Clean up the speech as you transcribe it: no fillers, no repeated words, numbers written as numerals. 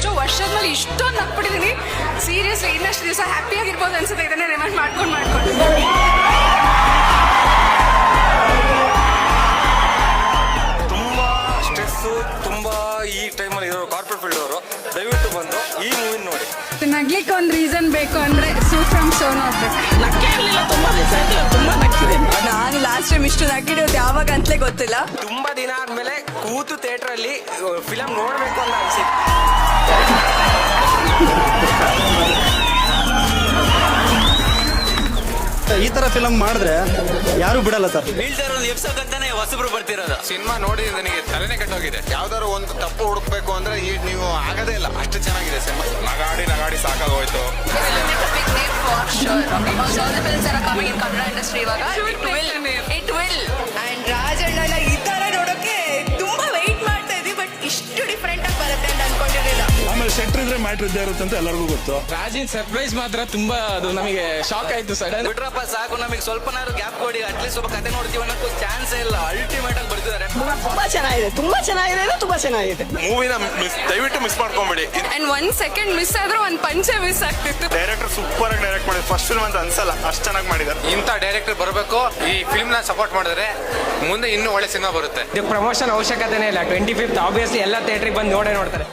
ಎಷ್ಟೋ ವರ್ಷದ ಮೇಲೆ ಇಷ್ಟೊಂದು ನಕ್ಬಿಟ್ಟಿದ್ದೀನಿ. ಸೀರಿಯಸ್ಲಿ ಇನ್ನಷ್ಟು ದಿವಸ ಹ್ಯಾಪಿಯಾಗಿರ್ಬೋದು ಅನ್ಸುತ್ತೆ ಇದನ್ನೇ ರಿಮೈಂಡ್ ಮಾಡ್ಕೊಂಡು. ತುಂಬಾ ಸ್ಟ್ರೆಸ್ಸು, ತುಂಬಾ ಈ ಟೈಮಲ್ಲಿ ಇರೋ ಕಾರ್ಪೊರೇಟ್ ಫೀಲ್ಡ್ ಅವರು ದಯವಿಟ್ಟು ಬಂದು ಈ ಮೂವಿ ನೋಡಿ. ನಗ್ಲಿಕ್ಕೆ ಒಂದು ರೀಸನ್ ಬೇಕು ಅಂದ್ರೆ ಸೂಟ್ ಫ್ರಮ್ ಶೋ ನೋಡ್ಬೇಕು. ನಾನು ಲಾಸ್ಟ್ ಟೈಮ್ ಇಷ್ಟು ನಗ್ಗಿಡೋದು ಯಾವಾಗ ಅಂತಲೇ ಗೊತ್ತಿಲ್ಲ. ತುಂಬಾ ದಿನ ಆದ್ಮೇಲೆ ಕೂತು ಥಿಯೇಟರ್ ಅಲ್ಲಿ ಫಿಲಂ ನೋಡ್ಬೇಕು ಅಂತ ಅನ್ಸಿತ್ತು. ಈ ತರ ಫಿಲಂ ಮಾಡಿದ್ರೆ ಯಾರು ಬಿಡಲ್ಲ ಸರ್. ಬೀಳ್ತಾರ ಎಪ್ಸೋಕಂತಾನೆ ಹೊಸಬ್ರು ಬರ್ತಿರೋದು. ಸಿನಿಮಾ ನೋಡಿ ನನಗೆ ತಲೆನೇ ಕೆಟ್ಟೋಗಿದೆ. ಯಾವ್ದಾದ್ರು ಒಂದು ತಪ್ಪು ಹುಡುಕ್ಬೇಕು ಅಂದ್ರೆ ನೀವು ಆಗದೇ ಇಲ್ಲ, ಅಷ್ಟು ಚೆನ್ನಾಗಿದೆ ಸಿನಿಮಾ. ನಗಾಡಿ ಸಾಕಾಗೋಯ್ತು. ಅಂಡ್ ರಾಜಣ್ಣ ಈ ತರ ನೋಡೋಕೆ ತುಂಬಾ ವೆಯ್ಟ್ ಮಾಡ್ತಾ ಇದ್ವಿ, ಬಟ್ ಇಷ್ಟು ಡಿಫ್ರೆಂಟ್ ಆಗಿ ಬರುತ್ತೆ ಅಂತ ಅನ್ಕೊಂಡಿರಲಿಲ್ಲ. ಆಮೇಲೆ ಸೆಟ್ರ್ ಇದ್ರೆ ಮ್ಯಾಟ್ರ್ ಇದ್ದೇ ಇರುತ್ತೆ ಅಂತ ಎಲ್ಲರಿಗೂ ಗೊತ್ತು. ರಾಜಿನ್ ಸರ್ಪ್ರೈಸ್ ಮಾತ್ರ ತುಂಬಾ ಅದು ನಮಗೆ ಶಾಕ್ ಆಯ್ತು. ಸಡನ್ ಬಿಟ್ರಪ್ಪ ಸಾಕು, ನಮಗೆ ಸ್ವಲ್ಪನಾರು ಗ್ಯಾಪ್ ಕೊಡಿ, ಅಟ್ಲೀಸ್ಟ್ ಸ್ವಲ್ಪ ಕತೆ ನೋಡ್ತೀವಿ ಅನ್ನೋಕ್ಕೂ ಚಾನ್ಸೇ ಇಲ್ಲ. ಅಲ್ಟಿಮೇಟ್ ಆಗಿ ಬರ್ತಿದ್ದಾರೆ. ತುಂಬಾ ಚೆನ್ನಾಗಿದೆ. ಮೂವಿನ ದಯವಿಟ್ಟು ಮಿಸ್ ಮಾಡ್ಕೊಂಬಿಡಿ. ಅಂಡ್ 1 ಸೆಕೆಂಡ್ ಮಿಸ್ ಆದ್ರೂ ಒಂದು ಪಂಚೆ ಮಿಸ್ ಆಗ್ತಿತ್ತು. ಡೈರೆಕ್ಟರ್ ಸೂಪರ್ ಆಗಿ ಡೈರೆಕ್ಟ್ ಮಾಡಿದ್ರು. ಫಸ್ಟ್ ಫಿಲ್ಮ್ ಅಂತ ಅನ್ಸಲ್ಲ, ಅಷ್ಟು ಚೆನ್ನಾಗಿ ಮಾಡಿದ್ದಾರೆ. ಇಂಥ ಡೈರೆಕ್ಟರ್ ಬರಬೇಕು. ಈ ಫಿಲ್ಮ್ ನ ಸಪೋರ್ಟ್ ಮಾಡಿದ್ರೆ ಮುಂದೆ ಇನ್ನೂ ಒಳ್ಳೆ ಸಿನಿಮಾ ಬರುತ್ತೆ. ಪ್ರಮೋಷನ್ ಅವಶ್ಯಕತೆನೇ ಇಲ್ಲ. 25th ಆಬ್ವಿಯಸ್ಲಿ ಎಲ್ಲ ಥಿಯೇಟ್ರಿಗೆ ಬಂದು ನೋಡ್ತಾರೆ.